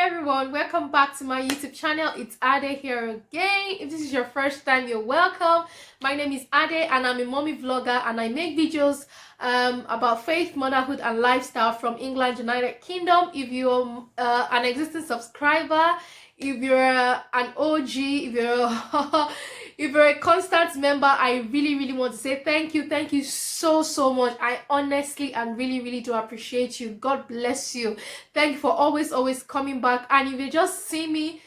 everyone, welcome back to my YouTube channel. It's Ade here again. If this is your first time, you're welcome. My name is Ade and I'm a mommy vlogger, and I make videos about faith, motherhood and lifestyle from England, United Kingdom. If you're an existing subscriber, if you're an OG, if you're if you're a constant member, I really want to say thank you so much. I honestly and really do appreciate you. God bless you. Thank you for always coming back. And if you just see me,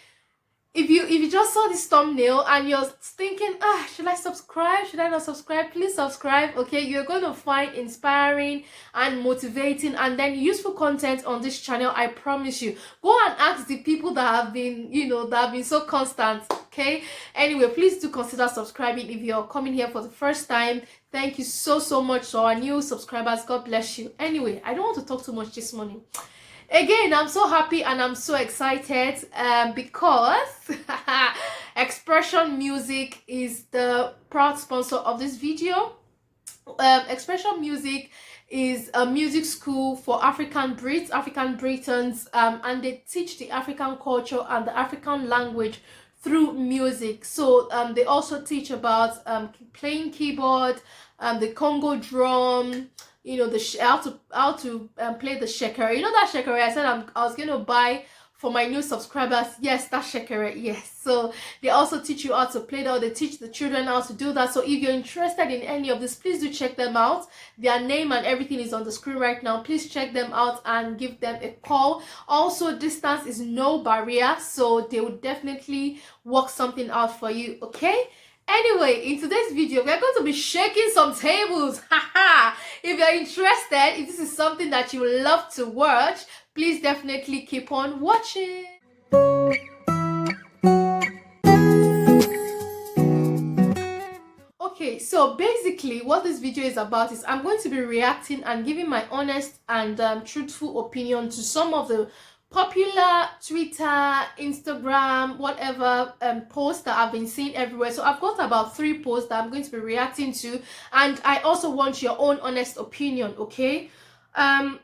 if you just saw this thumbnail and you're thinking, should I subscribe, should I not subscribe, please subscribe. Okay, you're going to find inspiring and motivating and then useful content on this channel. I promise you. Go and ask the people that have been, that have been so constant. Okay, anyway, please do consider subscribing if you're coming here for the first time. Thank you so much to our new subscribers. God bless you. Anyway, I don't want to talk too much this morning. Again, I'm so happy and I'm so excited because Expression Music is the proud sponsor of this video. Expression Music is a music school for African Britons, and they teach the African culture and the African language through music. So they also teach about playing keyboard, the Congo drum, how to play the shekere. That shekere I said I was going to buy for my new subscribers. Yes, that shekere. Yes. So they also teach you how to play that. They teach the children how to do that. So if you're interested in any of this, please do check them out. Their name and everything is on the screen right now. Please check them out and give them a call. Also, distance is no barrier, so they will definitely work something out for you. Okay. Anyway, in today's video, we're going to be shaking some tables. If you're interested, if this is something that you love to watch, please definitely keep on watching. Okay, so basically what this video is about is I'm going to be reacting and giving my honest and truthful opinion to some of the popular Twitter, Instagram, whatever posts that I've been seeing everywhere. So I've got about 3 posts that I'm going to be reacting to, and I also want your own honest opinion. Okay, I'm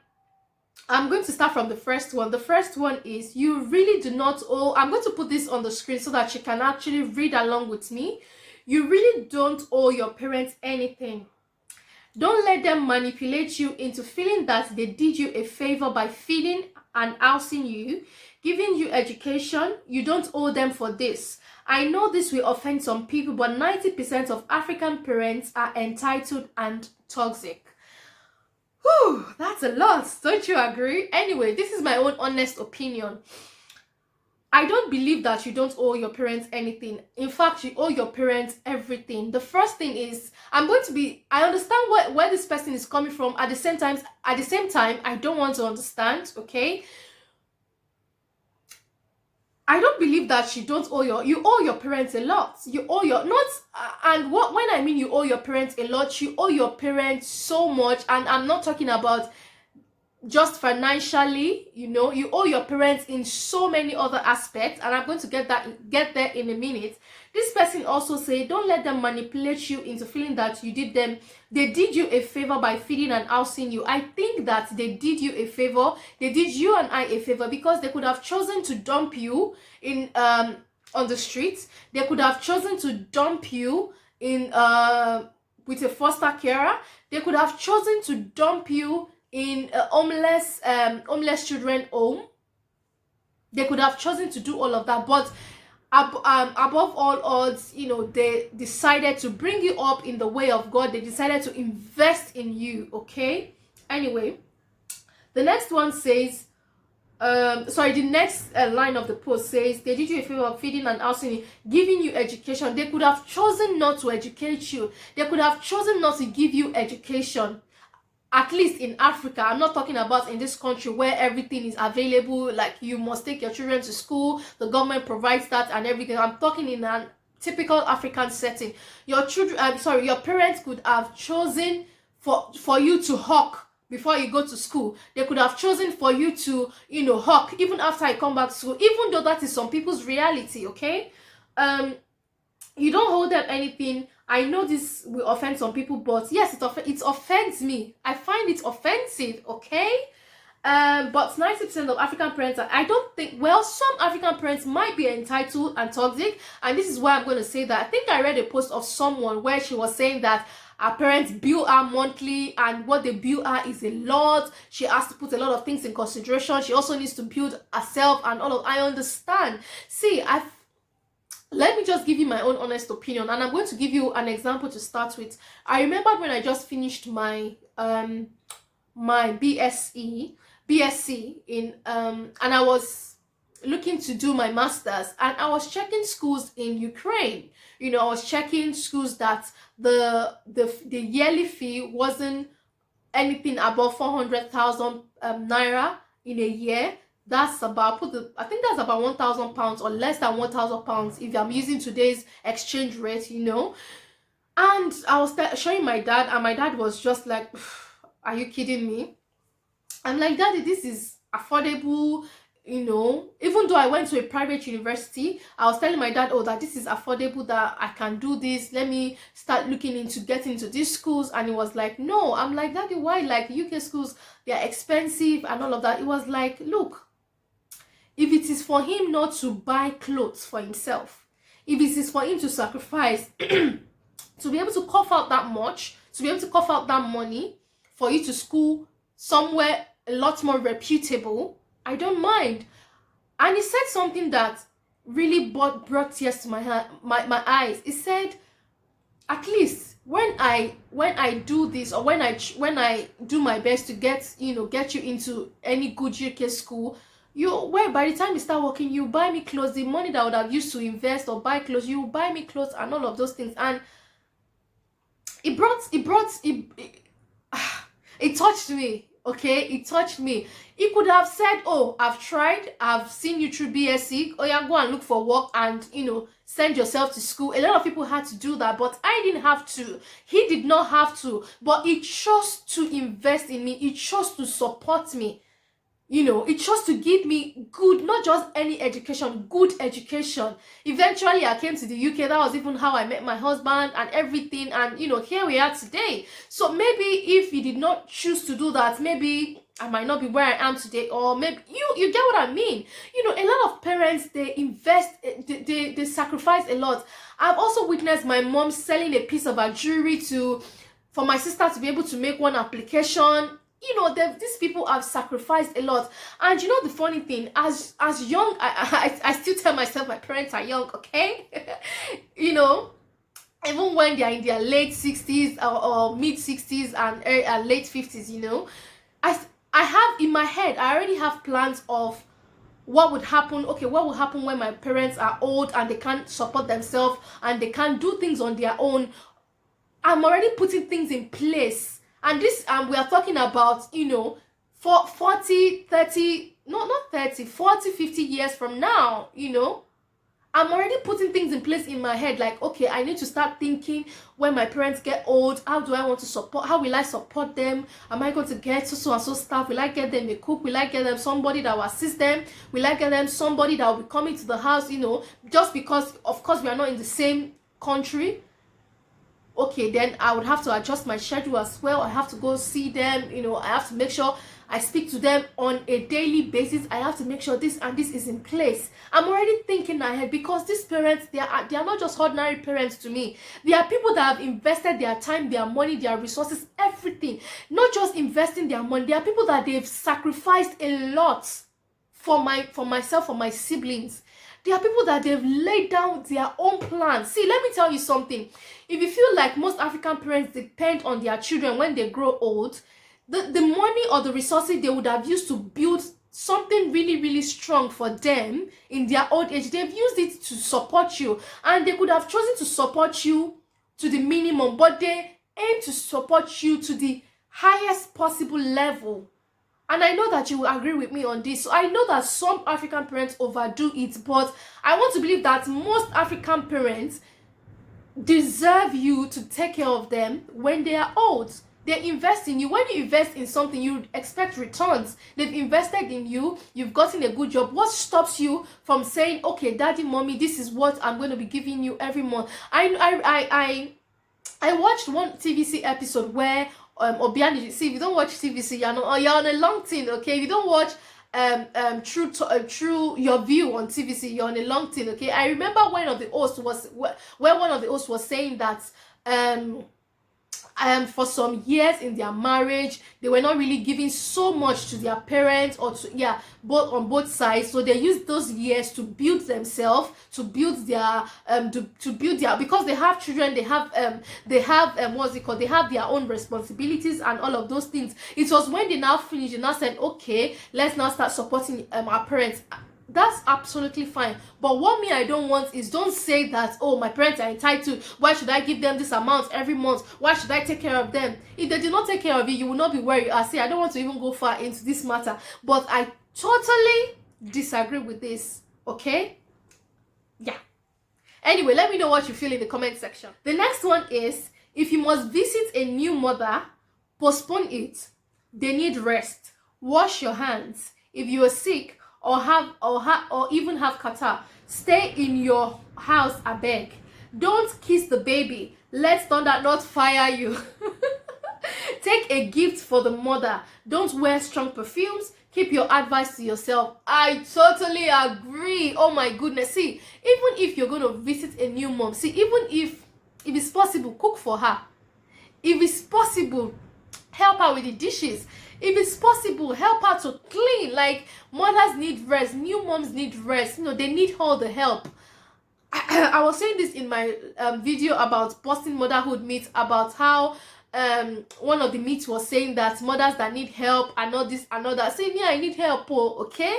going to start from the first one. The first one is, you really do not owe, I'm going to put this on the screen so that you can actually read along with me. You really don't owe your parents anything. Don't let them manipulate you into feeling that they did you a favor by feeding and housing you, giving you education. You don't owe them for this. I know this will offend some people, but 90% of African parents are entitled and toxic. Whew, that's a lot. Don't you agree? Anyway, this is my own honest opinion. I don't believe that you don't owe your parents anything. In fact, you owe your parents everything. The first thing is, I understand where this person is coming from. At the same time, I don't want to understand. Okay, I don't believe that you owe your parents a lot. You owe when I mean you owe your parents a lot, you owe your parents so much, and I'm not talking about just financially. You owe your parents in so many other aspects, and I'm going to get there in a minute. This person also said, don't let them manipulate you into feeling that they did you a favor by feeding and housing you. I think that they did you a favor. They did you and I a favor because they could have chosen to dump you in on the streets. They could have chosen to dump you in with a foster carer. They could have chosen to dump you in a homeless children home. They could have chosen to do all of that, but above all odds, they decided to bring you up in the way of God. They decided to invest in you. Okay, anyway, the next one says, the next line of the post says, they did you a favor of feeding and housing you, giving you education. They could have chosen not to educate you. They could have chosen not to give you education. At least in Africa. I'm not talking about in this country where everything is available, like you must take your children to school, the government provides that and everything. I'm talking in a typical African setting. Your parents could have chosen for you to hawk before you go to school. They could have chosen for you to hawk even after I come back to school, even though that is some people's reality. Okay, you don't hold them anything. I know this will offend some people, but yes, it offends me. I find it offensive. Okay, But 90% of African parents I don't think, well, some African parents might be entitled and toxic, and this is why I'm going to say that. I think I read a post of someone where she was saying that her parents bill her monthly, and what they bill her is a lot. She has to put a lot of things in consideration. She also needs to build herself and all of. I understand. See, let me just give you my own honest opinion, and I'm going to give you an example to start with. I remember when I just finished my my BSc in and I was looking to do my masters, and I was checking schools in Ukraine. You know, I was checking schools that the yearly fee wasn't anything above 400,000 naira in a year. That's about, I think that's about 1,000 pounds, or less than 1,000 pounds if I'm using today's exchange rate, you know. And I was showing my dad, and my dad was just like, are you kidding me? I'm like, Daddy, this is affordable, you know. Even though I went to a private university, I was telling my dad, oh, that this is affordable, that I can do this, let me start looking into getting into these schools. And he was like, no. I'm like, Daddy, why? Like, UK schools, they're expensive and all of that. It was like, look, if it is for him not to buy clothes for himself, if it is for him to sacrifice to be able to cough out that much, to be able to cough out that money for you to school somewhere a lot more reputable, I don't mind. And he said something that really brought tears to my eyes. He said, at least when I do this, or when I do my best to get you into any good UK school, where by the time you start working, you buy me clothes, the money that I would have used to invest or buy clothes, you buy me clothes and all of those things. And it touched me. Okay, it touched me. He could have said, oh, I've tried, I've seen you through BSc, oh yeah, go and look for work and send yourself to school. A lot of people had to do that, but I didn't have to. He did not have to, but he chose to invest in me. He chose to support me. It chose to give me good, not just any education, good education. Eventually, I came to the UK. That was even how I met my husband and everything. And, here we are today. So maybe if he did not choose to do that, maybe I might not be where I am today. Or maybe, you get what I mean? A lot of parents, they invest, they sacrifice a lot. I've also witnessed my mom selling a piece of her jewelry for my sister to be able to make one application. These people have sacrificed a lot. And the funny thing, as young, I still tell myself my parents are young, okay? Even when they are in their late 60s or mid 60s and late 50s, I have in my head, I already have plans of what would happen. Okay, what will happen when my parents are old and they can't support themselves and they can't do things on their own. I'm already putting things in place. And this, we are talking about, for 40, 30, no, not 30, 40, 50 years from now, I'm already putting things in place in my head. Like, okay, I need to start thinking when my parents get old, how do I want to support, how will I support them? Am I going to get so and so staff? Will I get them a cook? Will I get them somebody that will assist them? Will I get them somebody that will be coming to the house, just because, of course, we are not in the same country. Okay, then I would have to adjust my schedule as well. I have to go see them, I have to make sure I speak to them on a daily basis. I have to make sure this and this is in place. I'm already thinking ahead, because these parents, they are not just ordinary parents to me. They are people that have invested their time, their money, their resources, everything. Not just investing their money. They are people that they've sacrificed a lot for myself, for my siblings. There are people that they've laid down their own plans. See, let me tell you something. If you feel like most African parents depend on their children when they grow old, the money or the resources they would have used to build something really, really strong for them in their old age, they've used it to support you. And they could have chosen to support you to the minimum, but they aim to support you to the highest possible level. And I know that you will agree with me on this. So I know that some African parents overdo it, but I want to believe that most African parents deserve you to take care of them when they are old. They invest in you. When you invest in something, you expect returns. They've invested in you. You've gotten a good job. What stops you from saying, okay, daddy, mommy, this is what I'm going to be giving you every month? I watched one TVC episode where Obiani. See, if you don't watch TVC, you're on a long thing, okay? If you don't watch true your view on TVC, you're on a long thing, okay? I remember when one of the hosts was saying that for some years in their marriage, they were not really giving so much to their parents, or to, both on both sides. So they used those years to build themselves, to build their to build their, because they have children, they have what's it called, they have their own responsibilities and all of those things. It was when they now finished, they now said, okay, let's now start supporting our parents. That's absolutely fine. But what I don't want is, don't say that, oh, my parents are entitled, why should I give them this amount every month, why should I take care of them? If they do not take care of you, you will not be where you are. See, I don't want to even go far into this matter, but I totally disagree with this, okay? Yeah. Anyway, let me know what you feel in the comment section. The next one is, if you must visit a new mother, postpone it. They need rest. Wash your hands. If you are sick or even have catarrh, stay in your house, abeg. Don't kiss the baby. Let thunder not fire you. Take a gift for the mother. Don't wear strong perfumes. Keep your advice to yourself. I totally agree. Oh my goodness. See, even if you're going to visit a new mom, see, even if it's possible, cook for her. If it's possible, help her with the dishes. If it's possible, help her to clean. Like, mothers need rest, new moms need rest, they need all the help. I was saying this in my video about busting motherhood myths, about how one of the myths was saying that mothers that need help and not this and not that. Say, me, I need help, okay?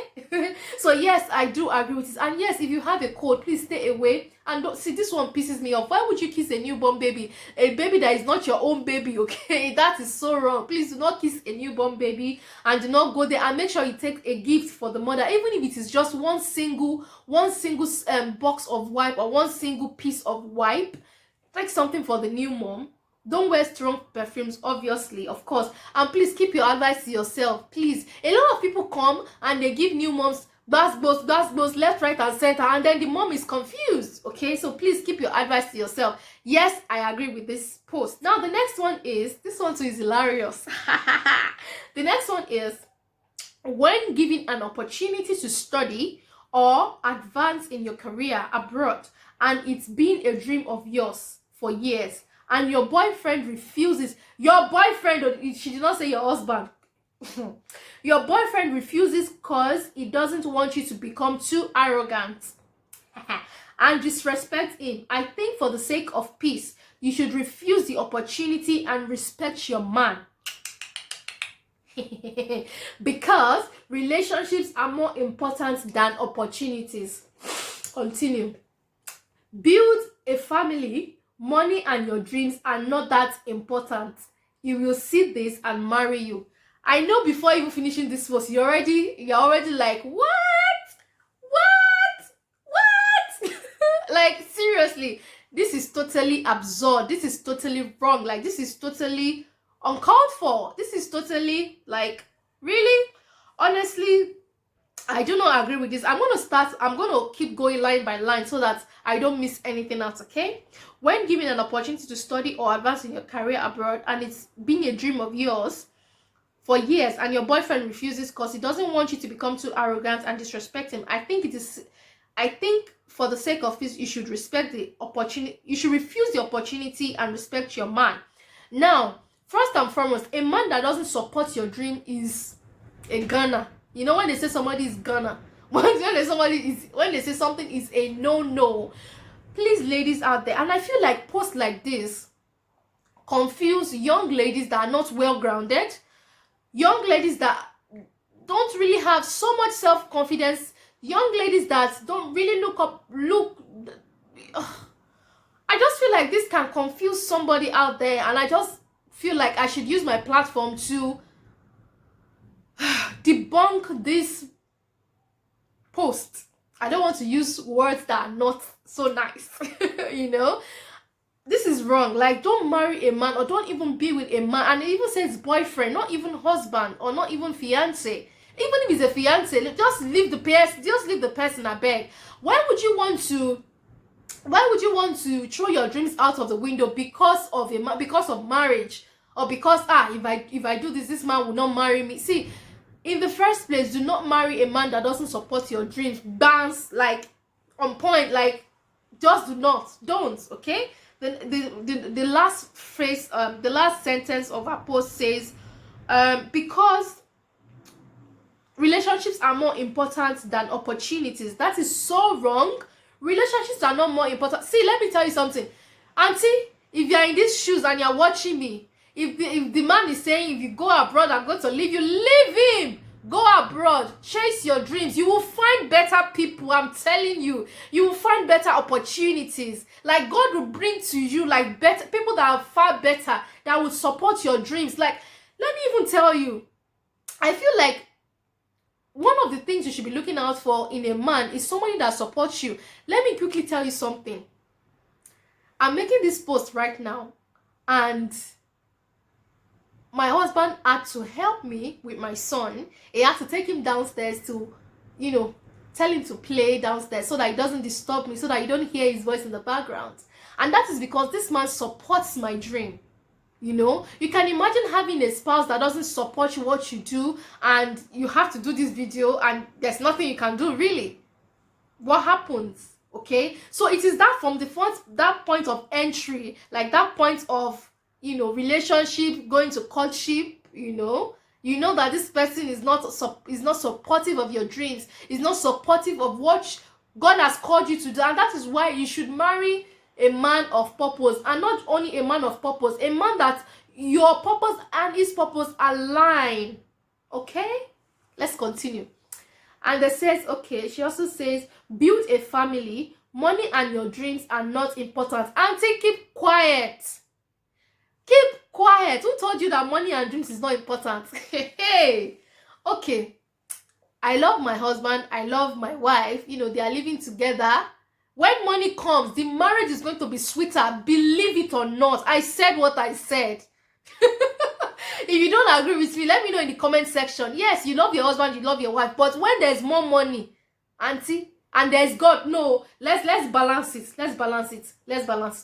So yes, I do agree with this. And yes, if you have a cold, please stay away. And don't see, this one pisses me off. Why would you kiss a newborn baby, a baby that is not your own baby? Okay, that is so wrong. Please do not kiss a newborn baby, and do not go there. And make sure you take a gift for the mother, even if it is just one single box of wipe, or one single piece of wipe. Take something for the new mom. Don't wear strong perfumes, obviously, of course. And please keep your advice to yourself, please. A lot of people come and they give new moms blast, left, right, and center, and then the mom is confused, okay? So please keep your advice to yourself. Yes, I agree with this post. Now, the next one is, this one too is hilarious. The next one is, when given an opportunity to study or advance in your career abroad, and it's been a dream of yours for years, and your boyfriend refuses, your boyfriend, she did not say your husband, your boyfriend refuses because he doesn't want you to become too arrogant and disrespect him, I think for the sake of peace, you should refuse the opportunity and respect your man. Because relationships are more important than opportunities. Continue. Build a family. Money and your dreams are not that important. He will see this and marry you. I know before even finishing this post, you're already like, what? Like, seriously, this is totally absurd. This is totally wrong. Like, this is totally uncalled for. This is totally, like, really? Honestly, I do not agree with this. I'm going to keep going line by line so that I don't miss anything else, okay? When given an opportunity to study or advance in your career abroad, and it's been a dream of yours for years, and your boyfriend refuses because he doesn't want you to become too arrogant and disrespect him, I think for the sake of this, you should respect the opportunity. You should refuse the opportunity and respect your man. Now, first and foremost, a man that doesn't support your dream is a gunner. You know, when they say somebody is gonna, when they say something is a no, please, ladies out there, and I feel like posts like this confuse young ladies that are not well grounded, young ladies that don't really have so much self-confidence, young ladies that don't really I just feel like this can confuse somebody out there, and I just feel like I should use my platform to debunk this post. I don't want to use words that are not so nice. You know, this is wrong. Like, don't marry a man, or don't even be with a man, and it even says boyfriend, not even husband, or not even fiance. Even if it's a fiance, just leave the person, I beg. Why would you want to throw your dreams out of the window because of marriage? or because if I do this, this man will not marry me. See, in the first place, do not marry a man that doesn't support your dreams. Dance like on point, like just don't. Okay. The last phrase, the last sentence of our post says, because relationships are more important than opportunities. That is so wrong. Relationships are not more important. See, let me tell you something, auntie. If you're in these shoes and you're watching me, if the man is saying, if you go abroad, I'm going to leave you, leave him. Go abroad, chase your dreams. You will find better people. I'm telling you, you will find better opportunities. Like, God will bring to you like better people that are far better, that will support your dreams. Like, let me even tell you, I feel like one of the things you should be looking out for in a man is somebody that supports you. Let me quickly tell you something. I'm making this post right now, and my husband had to help me with my son. He had to take him downstairs to, tell him to play downstairs so that he doesn't disturb me, so that you don't hear his voice in the background. And that is because this man supports my dream. You can imagine having a spouse that doesn't support you, what you do, and you have to do this video and there's nothing you can do, really. What happens? Okay, so it is that from the first, that point of entry, like that point of relationship, going to courtship, that this person is not supportive of your dreams, is not supportive of what God has called you to do. And that is why you should marry a man of purpose, and not only a man of purpose, a man that your purpose and his purpose align. Okay, let's continue. And it says, okay, she also says, build a family. Money and your dreams are not important. Auntie, keep quiet. Keep quiet. Who told you that money and dreams is not important? Hey, okay. I love my husband. I love my wife. They are living together. When money comes, the marriage is going to be sweeter. Believe it or not. I said what I said. If you don't agree with me, let me know in the comment section. Yes, you love your husband, you love your wife, but when there's more money, auntie, and there's God, no, let's balance it. Let's balance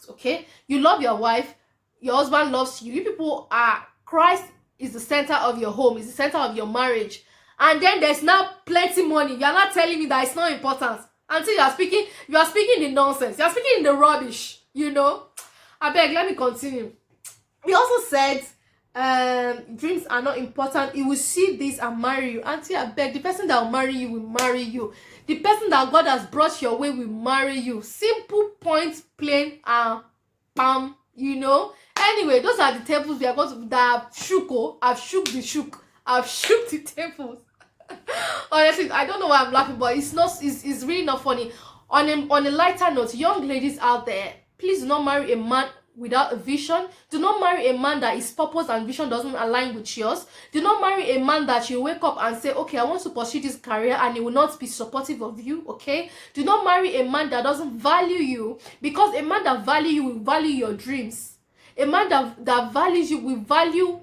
it, okay? You love your wife, your husband loves you. You people Christ is the center of your home, is the center of your marriage. And then there's now plenty money. You're not telling me that it's not important. Auntie, you are speaking the nonsense. You're speaking the rubbish, I beg, let me continue. He also said, dreams are not important. He will see this and marry you. Auntie, I beg, the person that will marry you will marry you. The person that God has brought your way will marry you. Simple, point, plain, and bam, Anyway, those are the tables we are going to, that I've shook. I've shook the tables. Honestly, I don't know why I'm laughing, but it's really not funny. On a lighter note, young ladies out there, please do not marry a man without a vision. Do not marry a man that his purpose and vision doesn't align with yours. Do not marry a man that you wake up and say, okay, I want to pursue this career, and he will not be supportive of you. Okay, do not marry a man that doesn't value you, because a man that values you will value your dreams. A man that values you will value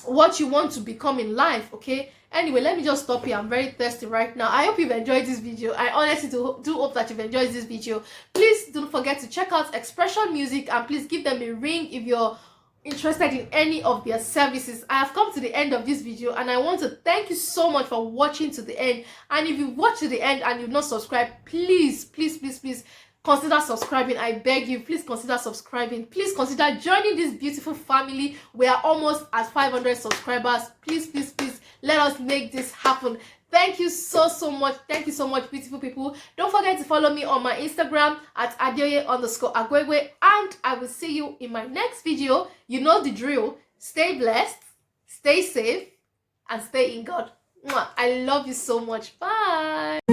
what you want to become in life. Okay, anyway, let me just stop here. I'm very thirsty right now. I hope you've enjoyed this video. I honestly do hope that you've enjoyed this video. Please don't forget to check out Expression Music, and please give them a ring if you're interested in any of their services. I have come to the end of this video, and I want to thank you so much for watching to the end. And if you watch to the end and you've not subscribed, please consider subscribing. I beg you, please consider subscribing. Please consider joining this beautiful family. We are almost at 500 subscribers. Please let us make this happen. Thank you so much. Thank you so much, beautiful people. Don't forget to follow me on my Instagram at @adioye_agwegwe, and I will see you in my next video. You know the drill. Stay blessed, stay safe, and stay in God. Mwah. I love you so much. Bye.